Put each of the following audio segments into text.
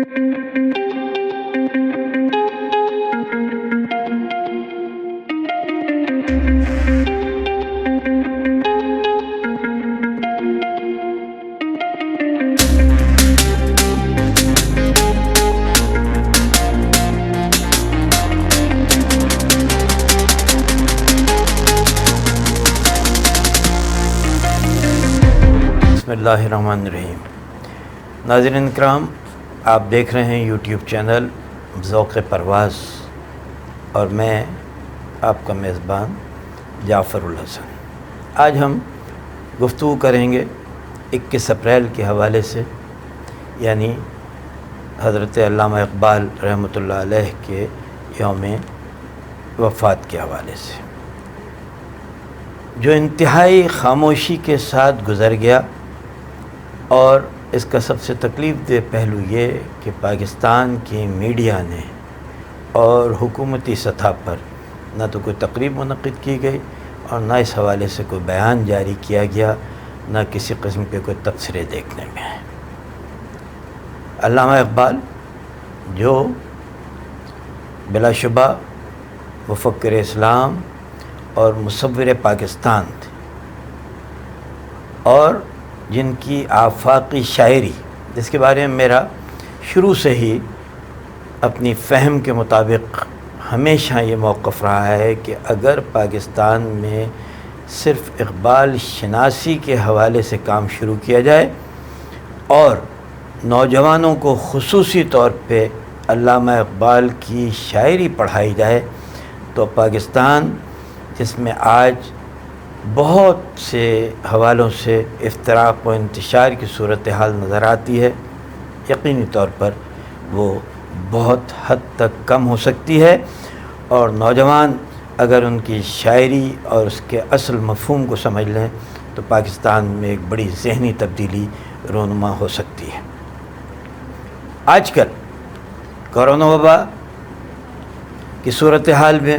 بسم اللہ الرحمن الرحیم۔ ناظرین کرام، آپ دیکھ رہے ہیں یوٹیوب چینل ذوق پرواز، اور میں آپ کا میزبان جعفر الحسن۔ آج ہم گفتگو کریں گے 21 اپریل کے حوالے سے، یعنی حضرت علامہ اقبال رحمۃ اللہ علیہ کے یوم وفات کے حوالے سے، جو انتہائی خاموشی کے ساتھ گزر گیا۔ اور اس کا سب سے تکلیف دہ پہلو یہ کہ پاکستان کی میڈیا نے اور حکومتی سطح پر نہ تو کوئی تقریب منعقد کی گئی اور نہ اس حوالے سے کوئی بیان جاری کیا گیا، نہ کسی قسم کے کوئی تبصرے دیکھنے میں آئے۔ علامہ اقبال جو بلا شبہ مفکر اسلام اور مصور پاکستان تھے، اور جن کی آفاقی شاعری، جس کے بارے میں میرا شروع سے ہی اپنی فہم کے مطابق ہمیشہ یہ موقف رہا ہے کہ اگر پاکستان میں صرف اقبال شناسی کے حوالے سے کام شروع کیا جائے اور نوجوانوں کو خصوصی طور پہ علامہ اقبال کی شاعری پڑھائی جائے، تو پاکستان جس میں آج بہت سے حوالوں سے افتراق و انتشار کی صورتحال نظر آتی ہے، یقینی طور پر وہ بہت حد تک کم ہو سکتی ہے، اور نوجوان اگر ان کی شاعری اور اس کے اصل مفہوم کو سمجھ لیں تو پاکستان میں ایک بڑی ذہنی تبدیلی رونما ہو سکتی ہے۔ آج کل کورونا وبا کی صورتحال میں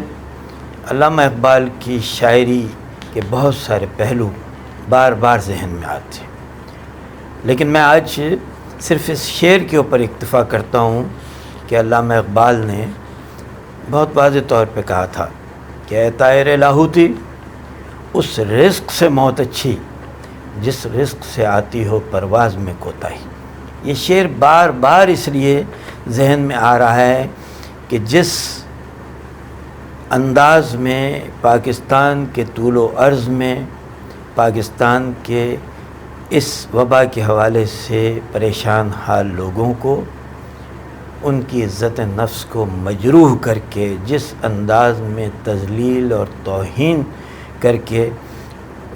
علامہ اقبال کی شاعری کہ بہت سارے پہلو بار بار ذہن میں آتے ہیں، لیکن میں آج صرف اس شعر کے اوپر اکتفا کرتا ہوں کہ علامہ اقبال نے بہت واضح طور پہ کہا تھا کہ اے طائر لاہوتی، اس رزق سے موت اچھی جس رزق سے آتی ہو پرواز میں کوتاہی۔ یہ شعر بار بار اس لیے ذہن میں آ رہا ہے کہ جس انداز میں پاکستان کے طول و عرض میں پاکستان کے اس وبا کے حوالے سے پریشان حال لوگوں کو، ان کی عزت نفس کو مجروح کر کے جس انداز میں تذلیل اور توہین کر کے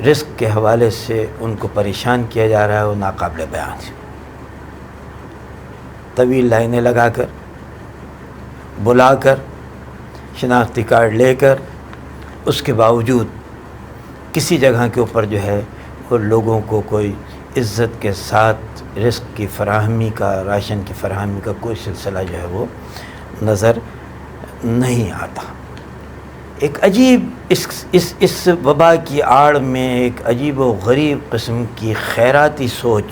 رزق کے حوالے سے ان کو پریشان کیا جا رہا ہے، وہ ناقابل بیان ہے۔ طویل لائنیں لگا کر، بلا کر، شناختی کارڈ لے کر، اس کے باوجود کسی جگہ کے اوپر جو ہے وہ لوگوں کو کوئی عزت کے ساتھ رزق کی فراہمی کا، راشن کی فراہمی کا کوئی سلسلہ جو ہے وہ نظر نہیں آتا۔ ایک عجیب اس وبا کی آڑ میں ایک عجیب و غریب قسم کی خیراتی سوچ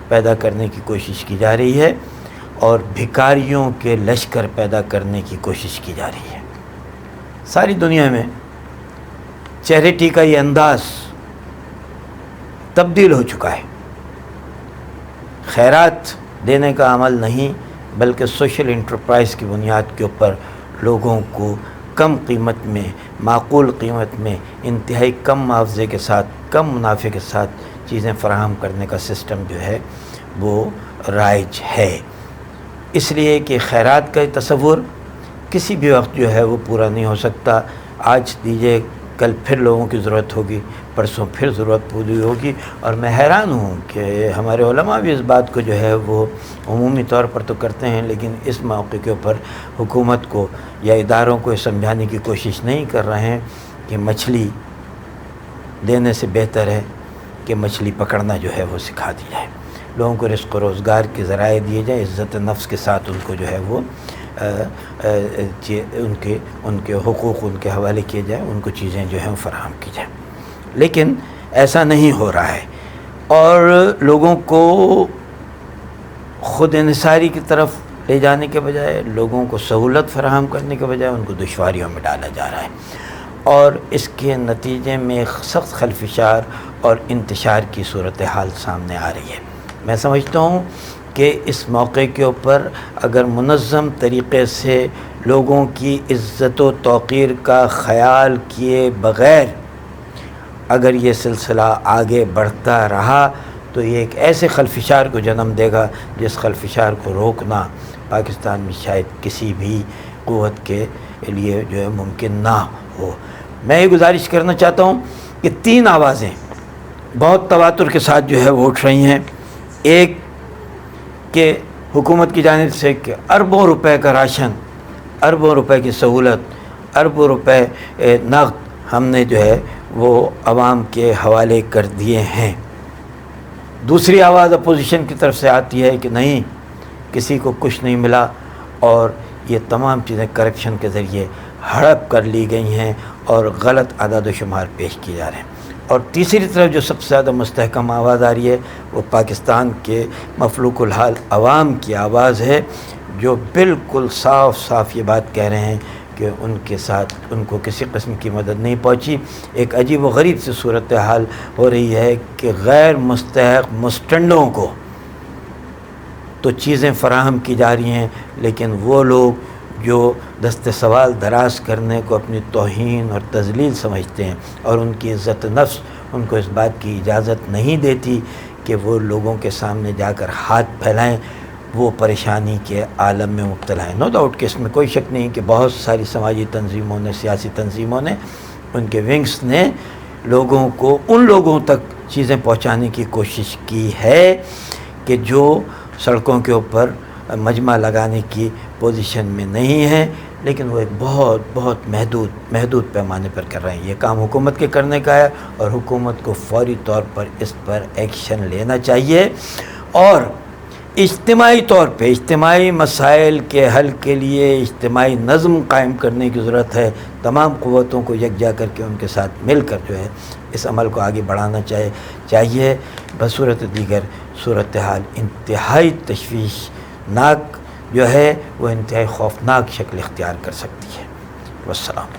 پیدا کرنے کی کوشش کی جا رہی ہے، اور بھکاریوں کے لشکر پیدا کرنے کی کوشش کی جا رہی ہے۔ ساری دنیا میں چیریٹی کا یہ انداز تبدیل ہو چکا ہے۔ خیرات دینے کا عمل نہیں، بلکہ سوشل انٹرپرائز کی بنیاد کے اوپر لوگوں کو کم قیمت میں، معقول قیمت میں، انتہائی کم معاوضے کے ساتھ، کم منافع کے ساتھ چیزیں فراہم کرنے کا سسٹم جو ہے وہ رائج ہے۔ اس لیے کہ خیرات کا تصور کسی بھی وقت جو ہے وہ پورا نہیں ہو سکتا۔ آج دیجیے، کل پھر لوگوں کی ضرورت ہوگی، پرسوں پھر ضرورت پوری ہوگی، اور میں حیران ہوں کہ ہمارے علماء بھی اس بات کو جو ہے وہ عمومی طور پر تو کرتے ہیں، لیکن اس موقع کے اوپر حکومت کو یا اداروں کو یہ سمجھانے کی کوشش نہیں کر رہے ہیں کہ مچھلی دینے سے بہتر ہے کہ مچھلی پکڑنا جو ہے وہ سکھا دی جائے، لوگوں کو رزق و روزگار کے ذرائع دیے جائیں، عزت نفس کے ساتھ ان کو جو ہے وہ ان کے حقوق ان کے حوالے کیے جائیں، ان کو چیزیں جو ہیں فراہم کی جائیں، لیکن ایسا نہیں ہو رہا ہے۔ اور لوگوں کو خود انحصاری کی طرف لے جانے کے بجائے لوگوں کو سہولت فراہم کرنے کے بجائے ان کو دشواریوں میں ڈالا جا رہا ہے، اور اس کے نتیجے میں سخت خلفشار اور انتشار کی صورتحال سامنے آ رہی ہے۔ میں سمجھتا ہوں کہ اس موقع کے اوپر اگر منظم طریقے سے لوگوں کی عزت و توقیر کا خیال کیے بغیر اگر یہ سلسلہ آگے بڑھتا رہا تو یہ ایک ایسے خلفشار کو جنم دے گا جس خلفشار کو روکنا پاکستان میں شاید کسی بھی قوت کے لیے جو ہے ممکن نہ ہو۔ میں یہ گزارش کرنا چاہتا ہوں کہ 3 آوازیں بہت تواتر کے ساتھ جو ہے وہ اٹھ رہی ہیں۔ ایک کہ حکومت کی جانب سے کہ اربوں روپے کا راشن، اربوں روپے کی سہولت، اربوں روپے نقد ہم نے جو ہے وہ عوام کے حوالے کر دیے ہیں۔ دوسری آواز اپوزیشن کی طرف سے آتی ہے کہ نہیں، کسی کو کچھ نہیں ملا اور یہ تمام چیزیں کرپشن کے ذریعے ہڑپ کر لی گئی ہیں اور غلط اعداد و شمار پیش کیے جا رہے ہیں۔ اور تیسری طرف جو سب سے زیادہ مستحکم آواز آ رہی ہے وہ پاکستان کے مفلوق الحال عوام کی آواز ہے، جو بالکل صاف صاف یہ بات کہہ رہے ہیں کہ ان کے ساتھ ان کو کسی قسم کی مدد نہیں پہنچی۔ ایک عجیب و غریب سی صورتحال ہو رہی ہے کہ غیر مستحق مسٹنڈوں کو تو چیزیں فراہم کی جا رہی ہیں، لیکن وہ لوگ جو دست سوال دراز کرنے کو اپنی توہین اور تذلیل سمجھتے ہیں اور ان کی عزت نفس ان کو اس بات کی اجازت نہیں دیتی کہ وہ لوگوں کے سامنے جا کر ہاتھ پھیلائیں، وہ پریشانی کے عالم میں مبتلا ہیں۔ نو ڈاؤٹ کہ اس میں کوئی شک نہیں کہ بہت ساری سماجی تنظیموں نے، سیاسی تنظیموں نے، ان کے ونگز نے لوگوں کو ان لوگوں تک چیزیں پہنچانے کی کوشش کی ہے کہ جو سڑکوں کے اوپر مجمع لگانے کی پوزیشن میں نہیں ہیں، لیکن وہ ایک بہت بہت محدود پیمانے پر کر رہے ہیں۔ یہ کام حکومت کے کرنے کا ہے اور حکومت کو فوری طور پر اس پر ایکشن لینا چاہیے، اور اجتماعی طور پہ اجتماعی مسائل کے حل کے لیے اجتماعی نظم قائم کرنے کی ضرورت ہے۔ تمام قوتوں کو یکجا کر کے ان کے ساتھ مل کر جو ہے اس عمل کو آگے بڑھانا چاہیے۔ بصورت دیگر صورتحال انتہائی تشویشناک جو ہے وہ انتہائی خوفناک شکل اختیار کر سکتی ہے۔ والسلام۔